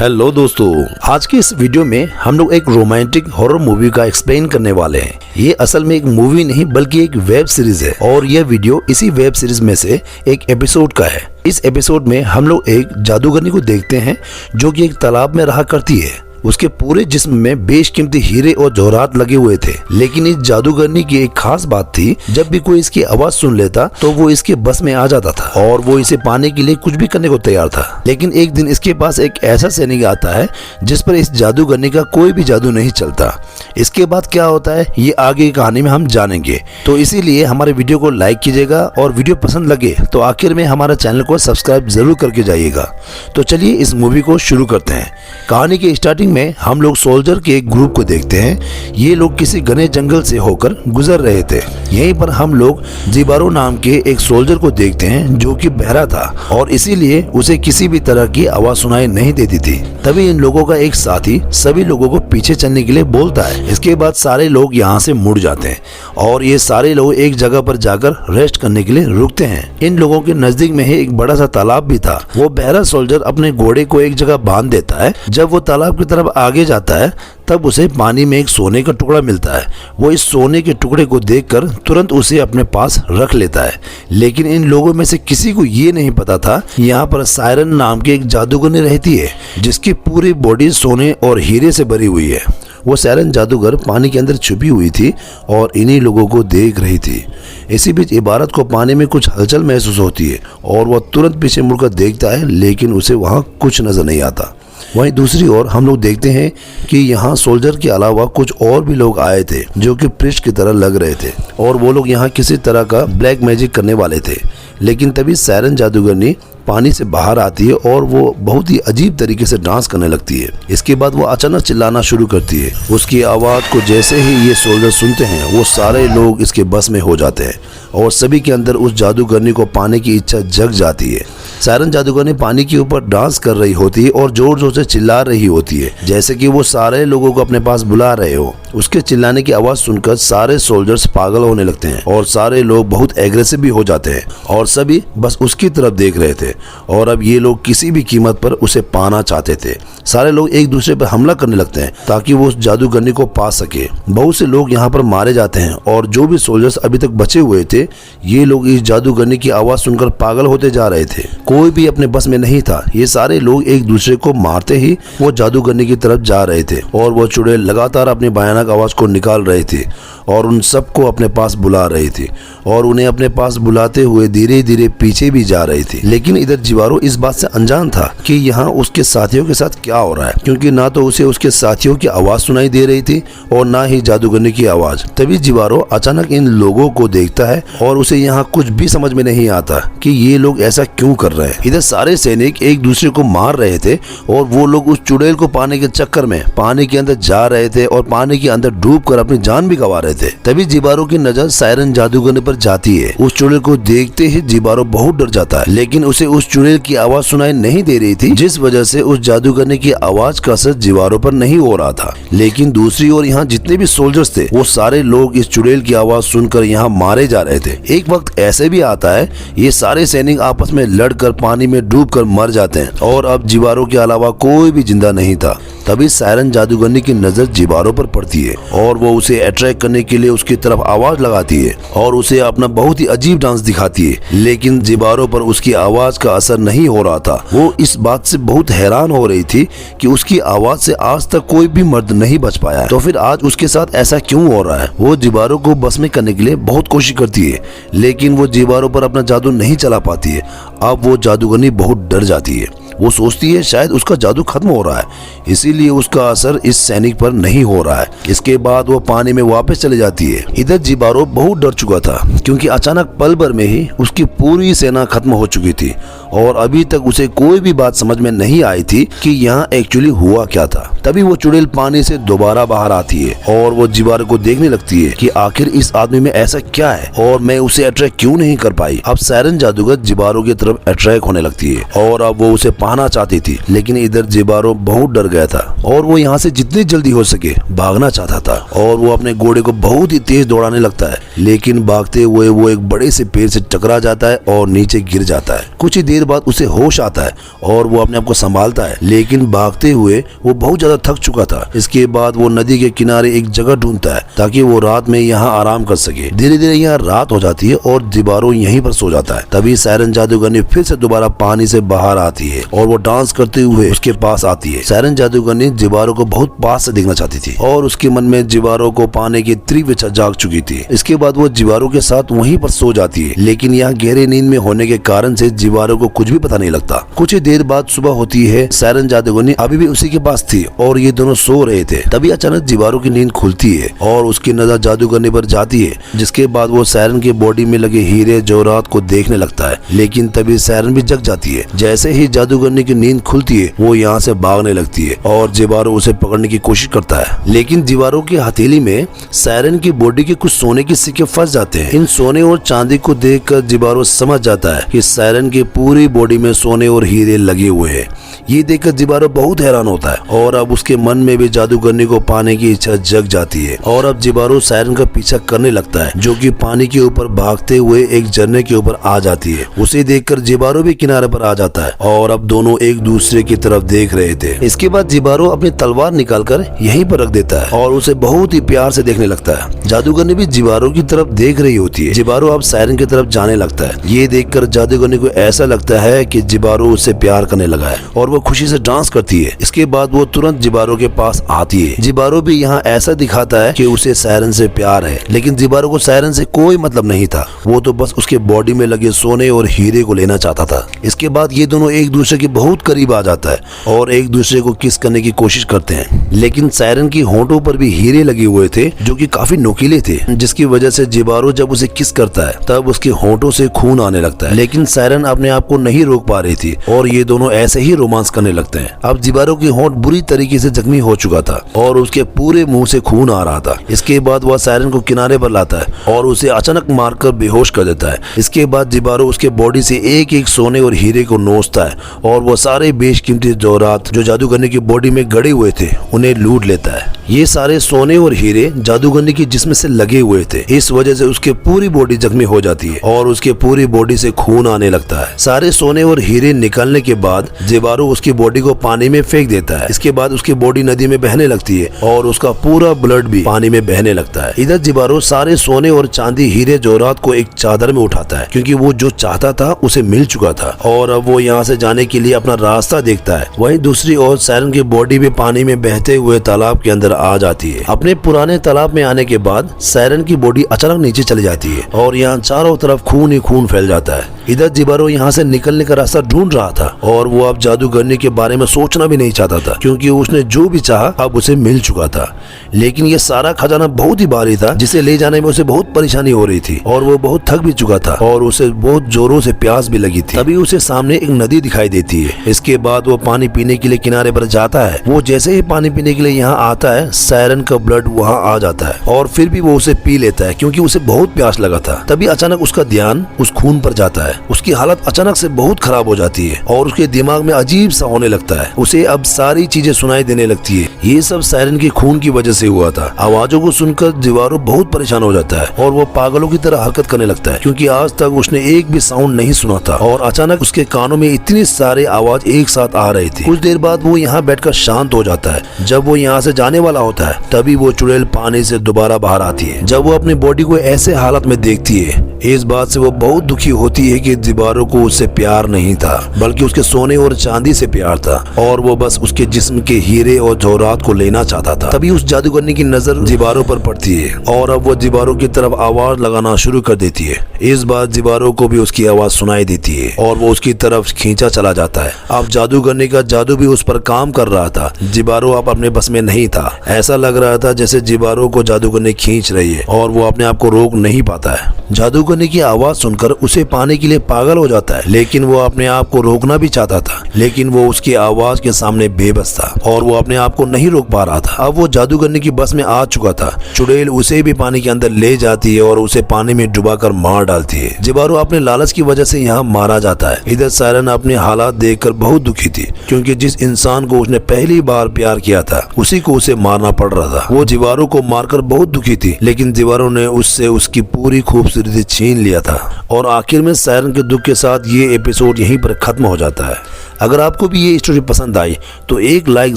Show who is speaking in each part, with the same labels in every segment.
Speaker 1: Hello दोस्तों, आज की इस वीडियो में हम लोग एक रोमांटिक हॉरर मूवी का एक्सप्लेन करने वाले हैं। ये असल में एक मूवी नहीं बल्कि एक वेब सीरीज है और यह वीडियो इसी वेब सीरीज में से एक एपिसोड का है। इस एपिसोड में हम लोग एक जादूगरनी को देखते हैं जो कि एक तालाब में रहा करती है। उसके पूरे जिस्म में बेशकीमती हीरे और जवाहरात लगे हुए थे, लेकिन इस जादूगरनी की एक खास बात थी, जब भी कोई इसकी आवाज सुन लेता तो वो इसके बस में आ जाता था और वो इसे पाने के लिए कुछ भी करने को तैयार था। लेकिन एक दिन इसके पास एक ऐसा सैनिक आता है जिस पर इस जादूगरनी का कोई भी जादू नहीं चलता। इसके बाद क्या होता है ये आगे की कहानी में हम जानेंगे, तो इसीलिए हमारे वीडियो को लाइक कीजिएगा और वीडियो पसंद लगे तो आखिर में हमारे चैनल को सब्सक्राइब जरूर करके जाइएगा। तो चलिए इस मूवी को शुरू करते हैं। कहानी के स्टार्टिंग में हम लोग सोल्जर के एक ग्रुप को देखते हैं। ये लोग किसी घने जंगल से होकर गुजर रहे थे। यहीं पर हम लोग जिबारो नाम के एक सोल्जर को देखते हैं जो कि बहरा था और इसीलिए उसे किसी भी तरह की आवाज सुनाई नहीं देती थी। तभी इन लोगों का एक साथी सभी लोगों को पीछे चलने के लिए बोलता है। इसके बाद सारे लोग यहाँ से मुड़ जाते हैं और ये सारे लोग एक जगह पर जाकर रेस्ट करने के लिए रुकते हैं। इन लोगों के नजदीक में ही एक बड़ा सा तालाब भी था। वो बहरा सोल्जर अपने घोड़े को एक जगह बांध देता है। जब वो तालाब की तरफ आगे जाता है तब उसे पानी में एक सोने का टुकड़ा मिलता है। वो इस सोने के टुकड़े को देखकर तुरंत उसे अपने पास रख लेता है। लेकिन इन लोगों में से किसी को ये नहीं पता था यहाँ पर सायरन नाम की एक जादूगरनी रहती है जिसकी पूरी बॉडी सोने और हीरे से भरी हुई है। वो सायरन जादूगर पानी के अंदर छुपी हुई थी और इन्हीं लोगों को देख रही थी। इसी बीच इबारत को पानी में कुछ हलचल महसूस होती है और वह तुरंत पीछे मुड़कर देखता है, लेकिन उसे वहाँ कुछ नजर नहीं आता। वहीं दूसरी ओर हम लोग देखते हैं कि यहाँ सोल्जर के अलावा कुछ और भी लोग आए थे जो कि प्रिस्ट की तरह लग रहे थे और वो लोग यहाँ किसी तरह का ब्लैक मैजिक करने वाले थे। लेकिन तभी सायरन जादूगरनी पानी से बाहर आती है और वो बहुत ही अजीब तरीके से डांस करने लगती है। इसके बाद वो अचानक चिल्लाना शुरू करती है। उसकी आवाज को जैसे ही ये सोल्जर सुनते हैं वो सारे लोग इसके बस में हो जाते हैं और सभी के अंदर उस जादूगरनी को पाने की इच्छा जग जाती है। सायरन जादूगरनी पानी के ऊपर डांस कर रही होती है और जोर जोर से चिल्ला रही होती है जैसे कि वो सारे लोगों को अपने पास बुला रहे हो। उसके चिल्लाने की आवाज सुनकर सारे सोल्जर्स पागल होने लगते हैं और सारे लोग बहुत एग्रेसिव भी हो जाते हैं और सभी बस उसकी तरफ देख रहे थे और अब ये लोग किसी भी कीमत पर उसे पाना चाहते थे। सारे लोग एक दूसरे पर हमला करने लगते हैं ताकि वो उस जादूगरनी को पा सके। बहुत से लोग यहाँ पर मारे जाते हैं और जो भी सोल्जर्स अभी तक बचे हुए थे ये लोग इस जादूगरनी की आवाज सुनकर पागल होते जा रहे थे। कोई भी अपने बस में नहीं था। ये सारे लोग एक दूसरे को मारते ही वो जादूगरनी की तरफ जा रहे थे और वो चुड़ैल लगातार अपनी भयानक आवाज को निकाल रही थी और उन सबको अपने पास बुला रही थी और उन्हें अपने पास बुलाते हुए धीरे धीरे पीछे भी जा रही थी। लेकिन इधर जिबारो इस बात से अनजान था कि यहाँ उसके साथियों के साथ क्या हो रहा है, क्योंकि ना तो उसे उसके साथियों की आवाज सुनाई दे रही थी और ना ही जादूगरनी की आवाज। तभी जिबारो अचानक इन लोगों को देखता है और उसे यहाँ कुछ भी समझ में नहीं आता कि ये लोग ऐसा क्यों कर रहे हैं। इधर सारे सैनिक एक दूसरे को मार रहे थे और वो लोग उस चुड़ैल को पाने के चक्कर में पानी के अंदर जा रहे थे और पानी के अंदर डूब कर अपनी जान भी गंवा रहे थे। तभी जिबारो की नजर सायरन जादूगरनी पर जाती है। उस चुड़ैल को देखते ही जिबारो बहुत डर जाता है, लेकिन उसे उस चुड़ैल की आवाज सुनाई नहीं दे रही थी जिस वजह से उस जादूगरनी की आवाज का असर जिबारो पर नहीं हो रहा था। लेकिन दूसरी ओर यहाँ जितने भी सोल्जर्स थे वो सारे लोग इस चुड़ैल की आवाज सुनकर यहाँ मारे जा रहे थे। एक वक्त ऐसे भी आता है ये सारे सैनिक आपस में लड़कर पानी में डूबकर मर जाते हैं और अब जिबारो के अलावा कोई भी जिंदा नहीं था। तभी सायरन जादूगरनी की नजर जिबारो पर पड़ती है और वो उसे अट्रैक्ट करने के लिए उसकी तरफ आवाज लगाती है और उसे अपना बहुत ही अजीब डांस दिखाती है। लेकिन जिबारो पर उसकी आवाज का असर नहीं हो रहा था। वो इस बात से बहुत हैरान हो रही थी कि उसकी आवाज से आज तक कोई भी मर्द नहीं बच पाया, तो फिर आज उसके साथ ऐसा क्यों हो रहा है। वो जिबारो को बस में करने के लिए बहुत कोशिश करती है, लेकिन वो जिबारो पर अपना जादू नहीं चला पाती है। अब वो जादूगरनी बहुत डर जाती है। वो सोचती है शायद उसका जादू खत्म हो रहा है, इसीलिए उसका असर इस सैनिक पर नहीं हो रहा है। इसके बाद वो पानी में वापस चले जाती है। इधर जिबारो बहुत डर चुका था क्योंकि अचानक पल भर में ही उसकी पूरी सेना खत्म हो चुकी थी और अभी तक उसे कोई भी बात समझ में नहीं आई थी कि यहाँ एक्चुअली हुआ क्या था। तभी वो चुड़ैल पानी से दोबारा बाहर आती है और वो जिबारो को देखने लगती है कि आखिर इस आदमी में ऐसा क्या है और मैं उसे अट्रैक्ट क्यों नहीं कर पाई। अब सायरन जादूगर जिबारो की तरफ अट्रैक्ट होने लगती है और अब वो उसे पाना चाहती थी, लेकिन इधर जिबारो बहुत डर गया था और वो यहाँ से जितनी जल्दी हो सके भागना चाहता था और वो अपने घोड़े को बहुत ही तेज दौड़ाने लगता है। लेकिन भागते हुए वो एक बड़े से पेड़ से टकरा जाता है और नीचे गिर जाता है। कुछ ही देर देर बाद उसे होश आता है और वो अपने आप को संभालता है, लेकिन भागते हुए वो बहुत ज्यादा थक चुका था। इसके बाद वो नदी के किनारे एक जगह ढूंढता है ताकि वो रात में यहाँ आराम कर सके। धीरे धीरे यहाँ रात हो जाती है और जिबारो यहीं पर सो जाता है। तभी सायरन जादूगरनी फिर से दोबारा पानी से बाहर आती है और वो डांस करते हुए उसके पास आती है। सायरन जादूगरनी जिबारो को बहुत पास से देखना चाहती थी और उसके मन में जिबारो को पाने की तीव्र इच्छा जाग चुकी थी। इसके बाद वो जिबारो के साथ वहीं पर सो जाती है, लेकिन यहाँ गहरे नींद में होने के कारण से जिबारो को कुछ भी पता नहीं लगता। कुछ ही देर बाद सुबह होती है। सायरन जादूगरनी अभी भी उसी के पास थी और ये दोनों सो रहे थे। तभी अचानक जिबारो की नींद खुलती है और उसकी नजर जादूगरनी पर जाती है, जिसके बाद वो सायरन के बॉडी में लगे हीरे जवाहरात को देखने लगता है। लेकिन तभी सायरन भी जग जाती है। जैसे ही जादूगरनी की नींद खुलती है वो यहाँ से भागने लगती है और जिबारो उसे पकड़ने की कोशिश करता है, लेकिन जिबारो की हथेली में सायरन की बॉडी के कुछ सोने के सिक्के फंस जाते हैं। इन सोने और चांदी को देखकर जिबारो समझ जाता है कि सायरन की पूरी बॉडी में सोने और हीरे लगे हुए हैं। ये देखकर जिबारो बहुत हैरान होता है और अब उसके मन में भी जादूगरनी को पाने की इच्छा जग जाती है और अब जिबारो सायरन का पीछा करने लगता है, जो कि पानी के ऊपर भागते हुए एक झरने के ऊपर आ जाती है। उसे देखकर जिबारो भी किनारे पर आ जाता है और अब दोनों एक दूसरे की तरफ देख रहे थे। इसके बाद जिबारो अपनी तलवार निकालकर यहीं पर रख देता है और उसे बहुत ही प्यार से देखने लगता है। जादूगरनी भी जिबारो की तरफ देख रही होती है। जिबारो अब सायरन की तरफ जाने लगता है। ये देखकर जादूगरनी को ऐसा लगता है कि जिबारो उससे प्यार करने लगा है और वो खुशी से डांस करती है। इसके बाद वो तुरंत जिबारो के पास आती है। जिबारो भी यहाँ ऐसा दिखाता है कि उसे सायरन से प्यार है, लेकिन जिबारो को सायरन से कोई मतलब नहीं था। वो तो बस उसके बॉडी में लगे सोने और हीरे को लेना चाहता था। इसके बाद ये दोनों एक दूसरे के बहुत करीब आ जाता है और एक दूसरे को किस करने की कोशिश करते हैं, लेकिन सायरन की होंठों पर भी हीरे लगे हुए थे जो कि काफी नुकीले थे, जिसकी वजह से जिबारो जब उसे किस करता है तब उसके होंठों से खून आने लगता है। लेकिन सायरन अपने आप को नहीं रोक पा रही थी और ये दोनों ऐसे ही रोमांस करने लगते हैं। अब जिबारो की होंठ बुरी तरीके से जख्मी हो चुका था और उसके पूरे मुंह से खून आ रहा था। इसके बाद वह सायरन को किनारे पर लाता है और उसे अचानक मारकर बेहोश कर देता है। इसके बाद जिबारो उसके बॉडी से एक एक सोने और हीरे को नोचता है और वो सारे बेशकीमती जवाहरात जो जादूगरनी की बॉडी में गड़े हुए थे उन्हें लूट लेता है। ये सारे सोने और हीरे जादूगरनी की जिस्म से लगे हुए थे। इस वजह से उसके पूरी बॉडी जख्मी हो जाती है और उसके पूरी बॉडी से खून आने लगता है। सारे सोने और हीरे निकलने के बाद जिबारो उसकी बॉडी को पानी में फेंक देता है। इसके बाद उसकी बॉडी नदी में बहने लगती है और उसका पूरा ब्लड भी पानी में बहने लगता है। इधर जिबारो सारे सोने और चांदी हीरे जवाहरात को एक चादर में उठाता है, क्योंकि वो जो चाहता था उसे मिल चुका था और अब वो यहाँ से जाने के लिए अपना रास्ता देखता है। वहीं दूसरी ओर सायरन की बॉडी भी पानी में बहते हुए तालाब के अंदर आ जाती है। अपने पुराने तालाब में आने के बाद सायरन की बॉडी अचानक नीचे चली जाती है और यहाँ चारों तरफ खून ही खून फैल जाता है। इधर जिबारो यहाँ से निकलने का रास्ता ढूंढ रहा था और वो अब जादूगरनी के बारे में सोचना भी नहीं चाहता था, क्योंकि उसने जो भी चाहा अब उसे मिल चुका था। लेकिन ये सारा खजाना बहुत ही भारी था, जिसे ले जाने में उसे बहुत परेशानी हो रही थी और वो बहुत थक भी चुका था और उसे बहुत जोरों से प्यास भी लगी थी। तभी उसे सामने एक नदी दिखाई देती है। इसके बाद वो पानी पीने के लिए किनारे पर जाता है। वो जैसे ही पानी पीने के लिए यहाँ आता है, सायरन का ब्लड वहाँ आ जाता है और फिर भी वो उसे पी लेता है, क्योंकि उसे बहुत प्यास लगा था। तभी अचानक उसका ध्यान उस खून पर जाता है। उसकी हालत अचानक से बहुत खराब हो जाती है और उसके दिमाग में अजीब सा होने लगता है। उसे अब सारी चीजें सुनाई देने लगती है। ये सब सायरन के खून की वजह से हुआ था। आवाजों को सुनकर जिबारो बहुत परेशान हो जाता है और वो पागलों की तरह हरकत करने लगता है, क्योंकि आज तक उसने एक भी साउंड नहीं सुना था और अचानक उसके कानों में इतनी सारे आवाज एक साथ आ रही थी। कुछ देर बाद वो यहाँ बैठकर शांत हो जाता है। जब वो यहाँ से जाने वाला होता है तभी वो चुड़ैल पानी से दोबारा बाहर आती है। जब वो अपनी बॉडी को ऐसे हालत में देखती है, इस बात से वो बहुत दुखी होती है कि जिबारो को उससे प्यार नहीं था, बल्कि उसके सोने और चांदी से प्यार था और वो बस उसके जिस्म के हीरे और जवाहरात को लेना चाहता था। तभी उस जादूगरनी की नजर जिबारो पर पड़ती है और अब वो जिबारो की तरफ आवाज लगाना शुरू कर देती है। इस बार जिबारो को भी उसकी आवाज सुनाई देती है और वो उसकी तरफ खींचा चला जाता है। अब जादूगरनी का जादू भी उस पर काम कर रहा था। जिबारो अब अपने बस में नहीं था। ऐसा लग रहा था जैसे जिबारो को जादूगरनी खींच रही है और वो अपने आप को रोक नहीं पाता है। जादूगरनी की आवाज सुनकर उसे पाने के लिए पागल हो जाता है, लेकिन वो अपने आप को रोकना भी चाहता था, लेकिन वो उसकी आवाज के सामने बेबस था और वो अपने आप को नहीं रोक पा रहा था। अब वो जादूगरनी की बस में आ चुका था। चुड़ैल उसे भी पानी के अंदर ले जाती है और उसे पानी में डुबाकर मार डालती है। जिबारो अपने लालच की वजह से यहाँ मारा जाता है। इधर सायरन अपने हालात देखकर बहुत दुखी थी, क्योंकि जिस इंसान को उसने पहली बार प्यार किया था उसी को उसे मारना पड़ रहा था। वो जिबारो को मारकर बहुत दुखी थी, लेकिन जिबारो ने उससे उसकी पूरी खूबसूरती छीन लिया था और आखिर में सायरन के दुख के साथ ये एपिसोड यहीं पर खत्म हो जाता है। अगर आपको भी ये स्टोरी पसंद आई तो एक लाइक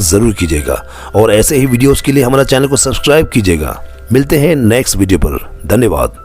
Speaker 1: ज़रूर कीजिएगा और ऐसे ही वीडियोस के लिए हमारा चैनल को सब्सक्राइब कीजिएगा। मिलते हैं नेक्स्ट वीडियो पर। धन्यवाद।